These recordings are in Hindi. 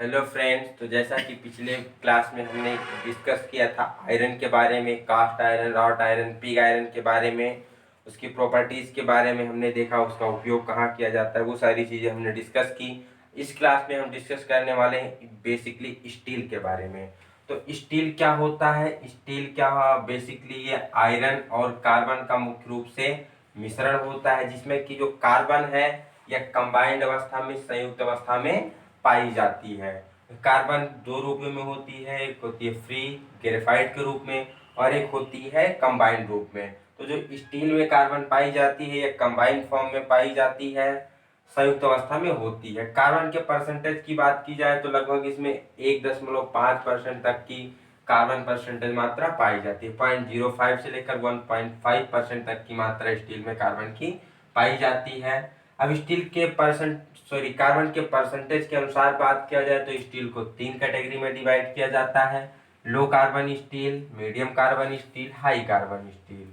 Hello friends. तो जैसा कि पिछले क्लास में हमने डिस्कस किया था आयरन के बारे में, cast iron, wrought iron, pig iron के बारे में, उसकी प्रॉपर्टीज़ के बारे में हमने देखा, उसका उपयोग कहाँ किया जाता है, वो सारी चीज़ें हमने डिस्कस की। इस क्लास में हम डिस्कस करने वाले हैं बेसिकली स्टील के बारे में। तो स्टील क्या होता है, स्टील क्या, बेसिकली ये आयरन और कार्बन का मुख्य रूप से मिश्रण होता है, जिसमें कि जो कार्बन है यह कंबाइंड अवस्था में, संयुक्त अवस्था में पाई जाती है। कार्बन दो रूपों में होती है, एक होती है फ्री ग्रेफाइट के रूप में और एक होती है कंबाइंड रूप में। तो जो स्टील में कार्बन पाई जाती है यह कंबाइंड फॉर्म में पाई जाती है, संयुक्त अवस्था में होती है। कार्बन के परसेंटेज की बात की जाए तो लगभग इसमें 1.5% तक की कार्बन परसेंटेज मात्रा पाई जाती है। 0.05 से लेकर 1.5% तक की मात्रा स्टील में कार्बन की पाई जाती है। अब स्टील के कार्बन के परसेंटेज के अनुसार बात किया जाए तो स्टील को 3 कैटेगरी में डिवाइड किया जाता है: लो carbon steel, medium carbon steel, high carbon steel.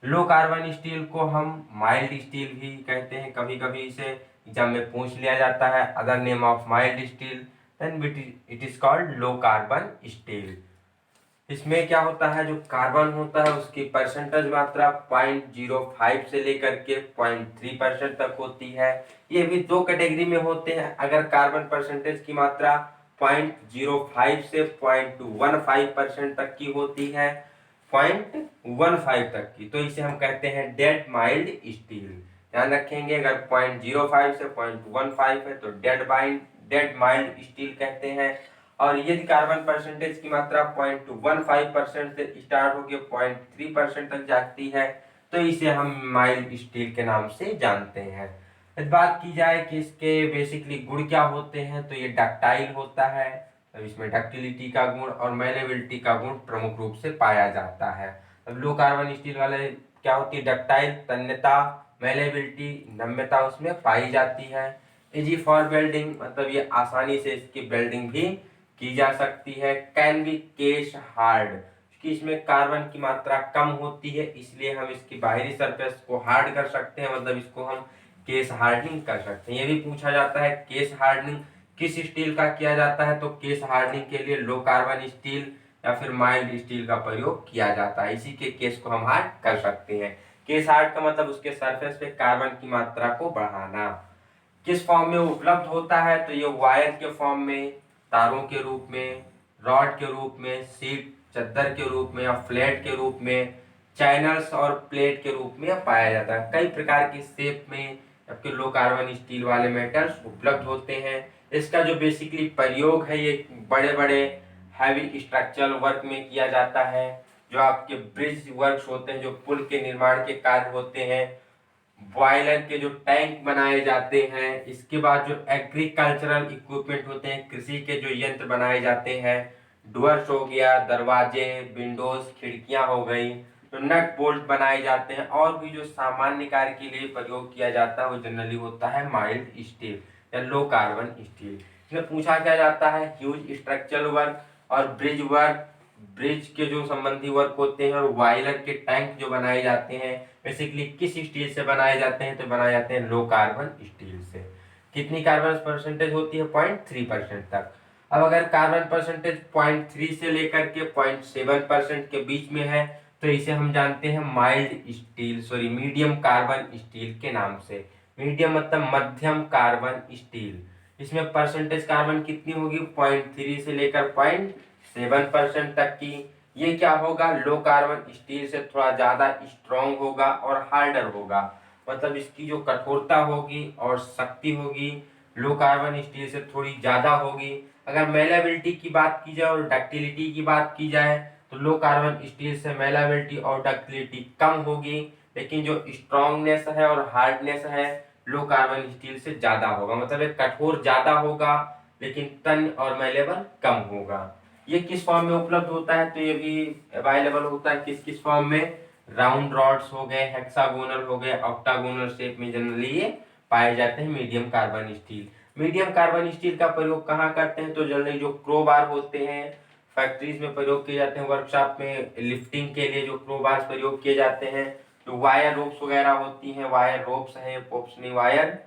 लो कार्बन स्टील को हम माइल्ड स्टील भी कहते हैं, कभी कभी इसे एग्जाम में पूछ लिया जाता है, other name of mild steel, then it is called low carbon steel. इसमें क्या होता है, जो कार्बन होता है उसकी परसेंटेज मात्रा 0.05 से लेकर के 0.3% तक होती है। ये भी दो कैटेगरी में होते हैं। अगर कार्बन परसेंटेज की मात्रा 0.05 से 0.15% तक की होती है, 0.15 तक की, तो इसे हम कहते हैं डेड माइल्ड स्टील। ध्यान रखेंगे, अगर 0.05 से 0.15 है तो डेड माइल्ड स्टील कहते हैं। और यदि कार्बन परसेंटेज की मात्रा 0.15% से स्टार्ट होकर 0.3% तक जाती है तो इसे हम माइल्ड स्टील के नाम से जानते हैं। यदि बात की जाए कि इसके बेसिकली गुण क्या होते हैं तो ये डक्टाइल होता है, तो इसमें डक्टिलिटी का गुण और मैलेबिलिटी का गुण प्रमुख रूप से पाया जाता है। अब लो कार्बन स्टील वाले क्या होती है, डक्टाइल, तन्यता, मैलेबिलिटी, नम्यता उसमें पाई जाती है। इजी फॉर वेल्डिंग, मतलब ये आसानी से इसकी वेल्डिंग भी की जा सकती है। कैन बी केस हार्ड, क्योंकि इसमें कार्बन की मात्रा कम होती है इसलिए हम इसकी बाहरी सरफेस को हार्ड कर सकते हैं, मतलब इसको हम केस हार्डनिंग कर सकते हैं। ये भी पूछा जाता है केस हार्डनिंग किस स्टील का किया जाता है, तो केस हार्डनिंग के लिए लो कार्बन स्टील या फिर माइल्ड स्टील का प्रयोग किया जाता है, इसी के केस को हम हार्ड कर सकते हैं। केस हार्ड का मतलब उसके सरफेस पे कार्बन की मात्रा को बढ़ाना। किस फॉर्म में उपलब्ध होता है, तो ये वायर के फॉर्म में, तारों के रूप में, रॉड के रूप में, सीट चद्दर के रूप में या फ्लैट के रूप में, चैनल्स और प्लेट के रूप में पाया जाता है। कई प्रकार की शेप में आपके लो कार्बन स्टील वाले मेटल्स उपलब्ध होते हैं। इसका जो बेसिकली प्रयोग है ये बड़े बड़े हैवी स्ट्रक्चरल वर्क में किया जाता है। जो आपके ब्रिज वर्क्स होते हैं, जो पुल के निर्माण के कार्य होते हैं, बॉयलर के जो टैंक बनाए जाते हैं, इसके बाद जो एग्रीकल्चरल इक्विपमेंट होते हैं, कृषि के जो यंत्र बनाए जाते हैं, डोर्स हो गया, दरवाजे, विंडोज, खिड़कियां हो गई, तो नट बोल्ट बनाए जाते हैं, और भी जो सामान्य कार्य के लिए प्रयोग किया जाता है वो जनरली होता है माइल्ड स्टील या लो कार्बन स्टील। इसमें पूछा क्या जाता है, ह्यूज स्ट्रक्चरल वर्क और ब्रिज वर्क, ब्रिज के जो संबंधी वर्क होते हैं, और बॉयलर के टैंक जो बनाए जाते हैं बेसिकली किस स्टील से बनाए जाते हैं, तो बनाए जाते हैं लो कार्बन स्टील से। कितनी कार्बन परसेंटेज होती है, 0.3% तक। अब अगर कार्बन परसेंटेज 0.3 से लेकर के 0.7% के बीच में है तो इसे हम जानते हैं mild steel, medium carbon steel के नाम से। मीडियम मतलब मध्यम कार्बन स्टील। इसमें परसेंटेज कार्बन कितनी होगी, 0.3 से लेकर 0.7% तक की। ये क्या होगा, लो कार्बन स्टील से थोड़ा ज्यादा स्ट्रॉन्ग होगा और हार्डर होगा, मतलब इसकी जो कठोरता होगी और शक्ति होगी लो कार्बन स्टील से थोड़ी ज्यादा होगी। अगर मेलेबिलिटी की बात की जाए और डक्टिलिटी की बात की जाए तो लो कार्बन स्टील से मेलेबिलिटी और डक्टिलिटी कम होगी, लेकिन जो स्ट्रॉन्गनेस है और हार्डनेस है लो कार्बन स्टील से ज्यादा होगा, मतलब एक कठोर ज्यादा होगा लेकिन तन्य और मेलेबल कम होगा। ये किस फॉर्म में उपलब्ध होता है, तो ये भी अवेलेबल होता है किस किस फॉर्म में, राउंड रॉड्स हो गए, हेक्सागोनल हो गए, ऑक्टागोनल शेप में जनरली ये पाए जाते हैं medium carbon steel. Medium carbon steel का प्रयोग कहाँ करते हैं, तो जनरली जो क्रोबार होते हैं फैक्ट्रीज में प्रयोग किए जाते हैं, वर्कशॉप में लिफ्टिंग के लिए जो क्रोबार प्रयोग किए जाते हैं, जो वायर रोप्स वगैरह होती हैं, वायर रोप्स हैं, पोप्स नहीं वायर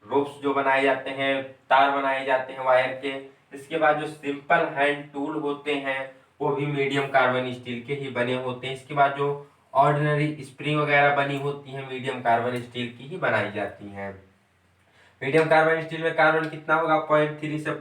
रोप्स जो बनाए जाते हैं, तार बनाए जाते हैं वायर के, इसके बाद जो सिंपल हैंड टूल होते हैं वो भी मीडियम कार्बन स्टील के ही बने होते हैं। इसके बाद जो ऑर्डिनरी स्प्रिंग वगैरह बनी होती है मीडियम कार्बन स्टील की ही बनाई जाती हैं। मीडियम कार्बन स्टील में कार्बन कितना होगा 0.3 से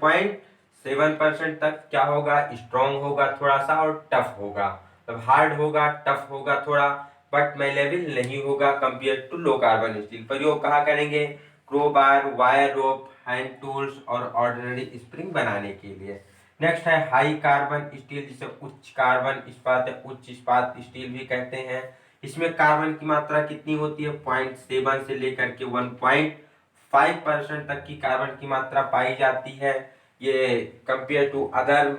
0.7% तक क्या होगा, स्ट्रॉन्ग होगा थोड़ा सा और टफ होगा, मतलब हार्ड होगा टफ होगा थोड़ा, बट मेलेबल नहीं होगा compare to low carbon steel. प्रयोग कहाँ करेंगे, crowbar, wire rope, hand tools और ऑर्डिनरी स्प्रिंग बनाने के लिए। नेक्स्ट है हाई कार्बन स्टील, जिसे उच्च कार्बन इस्पात या उच्च इस्पात स्टील भी कहते हैं। इसमें कार्बन की मात्रा कितनी होती है 0.7 से लेकर के 1.5% तक की कार्बन की मात्रा पाई जाती है। ये compare to other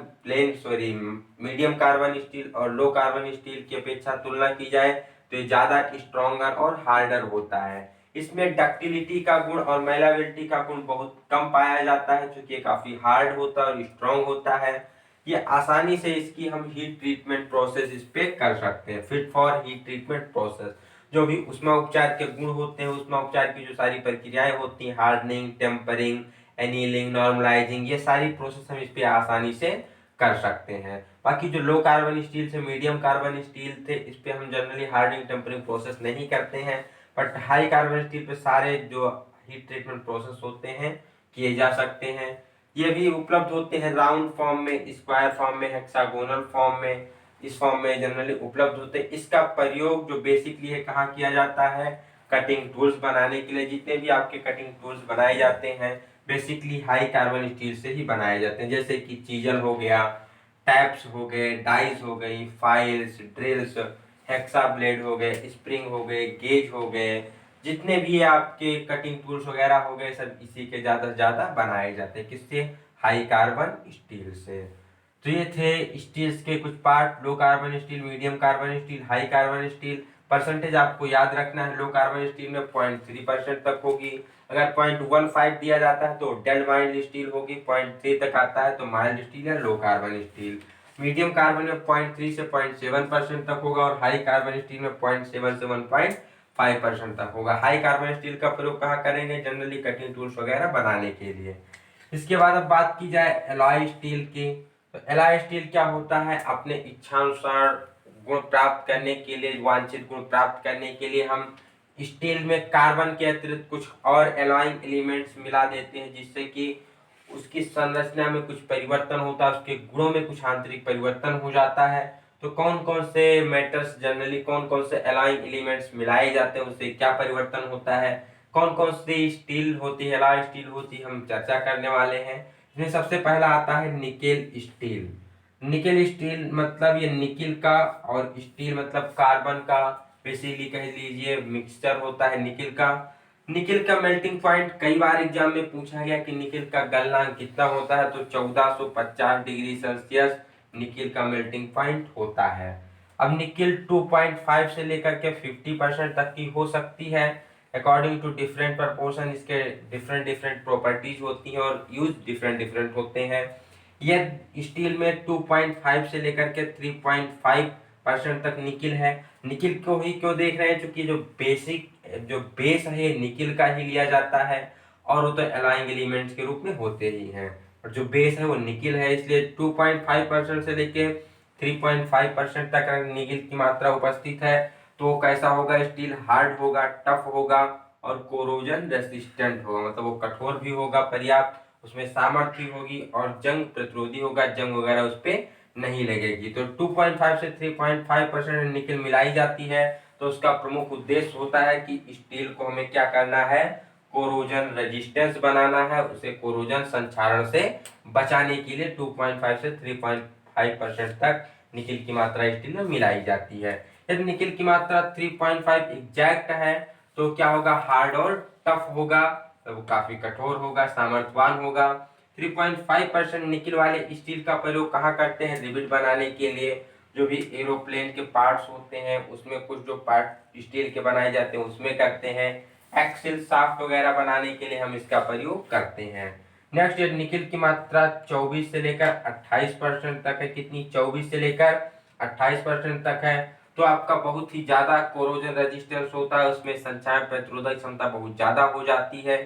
medium carbon steel और लो कार्बन स्टील की अपेक्षा तुलना की जाए तो ये ज्यादा स्ट्रॉन्गर और हार्डर होता है। इसमें डक्टिलिटी का गुण और मेलाबिलिटी का गुण बहुत कम पाया जाता है, क्योंकि ये काफी हार्ड होता है और स्ट्रॉन्ग होता है। ये आसानी से इसकी हम हीट ट्रीटमेंट प्रोसेस इस पे कर सकते हैं, fit for heat treatment process. जो भी उष्मा उपचार के गुण होते हैं, उष्मा उपचार की जो सारी प्रक्रियाएं होती हैं, हार्डनिंग, टेम्परिंग, एनीलिंग, नॉर्मलाइजिंग, ये सारी प्रोसेस हम इस पे आसानी से कर सकते हैं। बाकी जो लो कार्बन स्टील से मीडियम कार्बन स्टील थे, इस पे हम जनरली हार्डनिंग टेम्परिंग प्रोसेस नहीं करते हैं, बट हाई कार्बन स्टील पे सारे जो हीट ट्रीटमेंट प्रोसेस होते हैं किए जा सकते हैं। ये भी उपलब्ध होते हैं राउंड फॉर्म में, स्क्वायर फॉर्म में, हेक्सागोनल फॉर्म में, इस फॉर्म में जनरली उपलब्ध होते हैं। इसका प्रयोग जो बेसिकली है कहाँ किया जाता है, कटिंग टूल्स बनाने के लिए। जितने भी आपके कटिंग टूल्स बनाए जाते हैं बेसिकली हाई कार्बन स्टील से ही बनाए जाते हैं, जैसे कि चीजल हो गया, टैप्स हो गए, डाइस हो गई, फाइल्स, ड्रिल्स, हेक्सा ब्लेड हो गए, स्प्रिंग हो गए, गेज हो गए, जितने भी आपके कटिंग टूल्स वगैरह हो गए सब इसी के ज्यादा से ज्यादा बनाए जाते हैं, किससे, हाई कार्बन स्टील से। तो ये थे स्टील्स के कुछ पार्ट, लो carbon steel, medium carbon steel, high carbon steel. Percentage आपको याद रखना है, लो कार्बन स्टील में 0.3% तक होगी। अगर 0.15 दिया जाता है तो डेड माइल्ड स्टील होगी, 0.3 तक आता है तो माइल्ड स्टील या लो कार्बन स्टील। मीडियम कार्बन में 0.3 से 0.7% तक होगा और हाई कार्बन स्टील में 0.7 से 1.5% तक होगा। हाई कार्बन स्टील का प्रयोग कहाँ करेंगे, जनरली कटिंग टूल्स वगैरह बनाने के लिए। इसके बाद अब बात की जाए एलॉय स्टील की, तो एलॉय स्टील क्या होता है, अपने इच्छानुसार गुण प्राप्त करने के लिए, वांछित गुण प्राप्त करने के लिए हम स्टील में कार्बन के अतिरिक्त कुछ और एलॉइंग एलिमेंट्स मिला देते हैं, जिससे कि उसकी संरचना में कुछ परिवर्तन होता है, उसके गुणों में कुछ आंतरिक परिवर्तन हो जाता है। तो कौन कौन से मेटल्स जनरली, कौन कौन से एलॉइंग एलिमेंट्स मिलाए जाते हैं, उससे क्या परिवर्तन होता है, कौन कौन सी स्टील होती है, एलॉय स्टील होती है, हम चर्चा करने वाले हैं। इसमें सबसे पहला आता है निकेल स्टील। निकेल स्टील मतलब ये निकिल का और स्टील मतलब कार्बन का बेसिकली कह लीजिए मिक्सचर होता है निकिल का। निकिल का मेल्टिंग पॉइंट कई बार एग्जाम में पूछा गया कि निकिल का गलनांक कितना होता है, तो 1450 डिग्री सेल्सियस निकिल का मेल्टिंग पॉइंट होता है। अब निकिल 2.5 से लेकर के 50% तक की हो सकती है, अकॉर्डिंग टू डिफरेंट प्रपोर्शन। इसके डिफरेंट डिफरेंट प्रॉपर्टीज होती हैं और यूज डिफरेंट डिफरेंट होते हैं। यह स्टील में 2.5 से लेकर के 3.5% तक निकिल है। निकिल को ही क्यों देख रहे हैं, क्योंकि जो बेस है ये निकिल का ही लिया जाता है और वो तो एलाइंग एलिमेंट्स के रूप में होते ही हैं, और जो बेस है वो निकिल है, इसलिए 2.5% से लेके 3.5% तक निकिल की मात्रा उपस्थित है। तो कैसा होगा, स्टील हार्ड होगा, टफ होगा और कोरोजन रेसिस्टेंट होगा, मतलब वो कठोर भी होगा पर्याप्त, उसमें सामर्थ्य होगी और जंग प्रतिरोधी होगा, जंग वगैरह उस पर नहीं लगेगी। तो 2.5 से 3.5% निकल मिलाई जाती है। तो उसका प्रमुख उद्देश्य होता है कि स्टील को हमें क्या करना है, कोरोजन रेजिस्टेंस बनाना है, उसे कोरोजन संक्षारण से बचाने के लिए 2.5 से 3.5% तक निकिल की मात्रा स्टील में मिलाई जाती है। यदि निकिल की मात्रा 3.5 एग्जैक्ट है तो क्या होगा, हार्ड और टफ होगा, तो वो काफी कठोर होगा, सामर्थ्यवान होगा। 3.5% निकिल वाले स्टील का प्रयोग कहाँ करते हैं, रिबिट बनाने के लिए। जो भी एरोप्लेन के पार्ट्स होते हैं उसमें कुछ जो पार्ट स्टील के बनाए जाते हैं उसमें करते हैं। एक्सिल शाफ्ट वगैरह बनाने के लिए हम इसका प्रयोग करते हैं। नेक्स्ट, ये निकिल की मात्रा 24 से लेकर 28% तक है। कितनी, 24 से लेकर 28% तक है। तो आपका बहुत ही ज्यादा कोरोजन रेजिस्टेंस होता है, उसमें संक्षारण प्रतिरोधक क्षमता बहुत ज्यादा हो जाती है।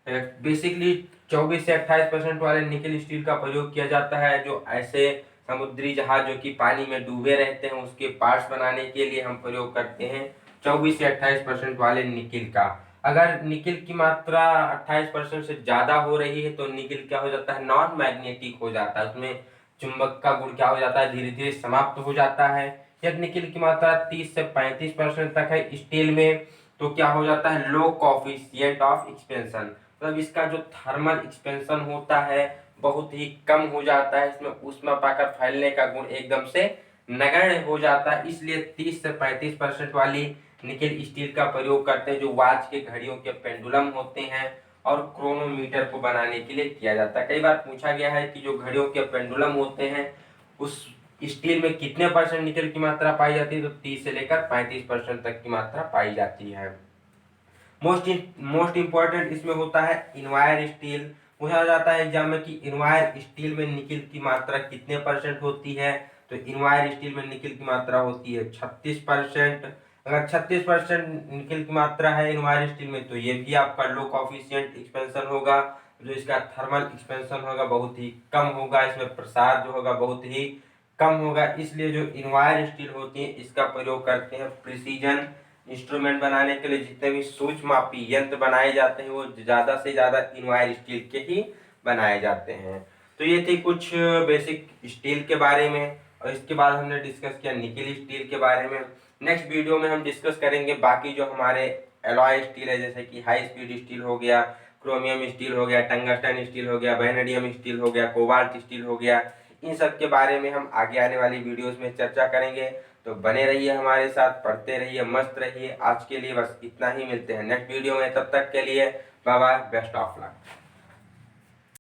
बेसिकली 24 से 28% वाले निकल स्टील का प्रयोग किया जाता है, जो ऐसे समुद्री जहाज जो कि पानी में डूबे रहते हैं उसके पार्ट्स बनाने के लिए हम प्रयोग करते हैं 24 से 28% वाले निकिल का। अगर निकिल की मात्रा 28% से ज़्यादा हो रही है तो निकिल क्या हो जाता है, नॉन मैग्नेटिक हो जाता है, उसमें चुंबक का गुण क्या हो जाता है, धीरे धीरे समाप्त हो जाता है। यदि निकिल की मात्रा 30 से 35% तक है स्टील में तो क्या हो जाता है, लो कोफिशिएंट ऑफ एक्सपेंशन, मतलब इसका जो थर्मल एक्सपेंशन होता है बहुत ही कम हो जाता है, इसमें ऊष्मा पाकर फैलने का गुण एकदम से नगण्य हो जाता है। इसलिए 30 से 35% वाली निकेल स्टील का प्रयोग करते हैं, जो वॉच के घड़ियों के पेंडुलम होते हैं और क्रोनोमीटर को बनाने के लिए किया जाता है। कई बार पूछा गया है कि जो घड़ियों के पेंडुलम होते हैं उस स्टील में कितने परसेंट निकेल की मात्रा पाई जाती है, तो 30 से लेकर 35% तक की मात्रा पाई जाती है। मोस्ट इंपॉर्टेंट इसमें होता है इनवायर स्टील। पूछा जाता है एग्जाम में कि इनवायर स्टील में निकिल की मात्रा कितने परसेंट होती है, तो इनवायर स्टील में निकिल की मात्रा होती है 36%। अगर 36% निकिल की मात्रा है इनवायर स्टील में तो ये भी आपका लो कोफिशिएंट एक्सपेंशन होगा, जो इसका थर्मल एक्सपेंशन होगा बहुत ही कम होगा, इसमें प्रसार जो होगा बहुत ही कम होगा। इसलिए जो इनवायर स्टील होती है इसका प्रयोग करते हैं प्रिसीजन इंस्ट्रूमेंट बनाने के लिए। जितने भी सूक्ष्म मापी यंत्र बनाए जाते हैं वो ज्यादा से ज्यादा इनवायर स्टील के ही बनाए जाते हैं। तो ये थी कुछ बेसिक स्टील के बारे में, और इसके बाद हमने डिस्कस किया निकेल स्टील के बारे में। नेक्स्ट वीडियो में हम डिस्कस करेंगे बाकी जो हमारे एलॉय स्टील है, जैसे कि हाई स्पीड स्टील हो गया, क्रोमियम स्टील हो गया, टंगस्टन स्टील हो गया, वैनेडियम स्टील हो गया, कोबाल्ट स्टील हो गया। इन सब के बारे में हम आगे आने वाली वीडियोस में चर्चा करेंगे। तो बने रहिए हमारे साथ, पढ़ते रहिए, मस्त रहिए। आज के लिए बस इतना ही, मिलते हैं नेक्स्ट वीडियो में, तब तक के लिए bye bye, best of luck.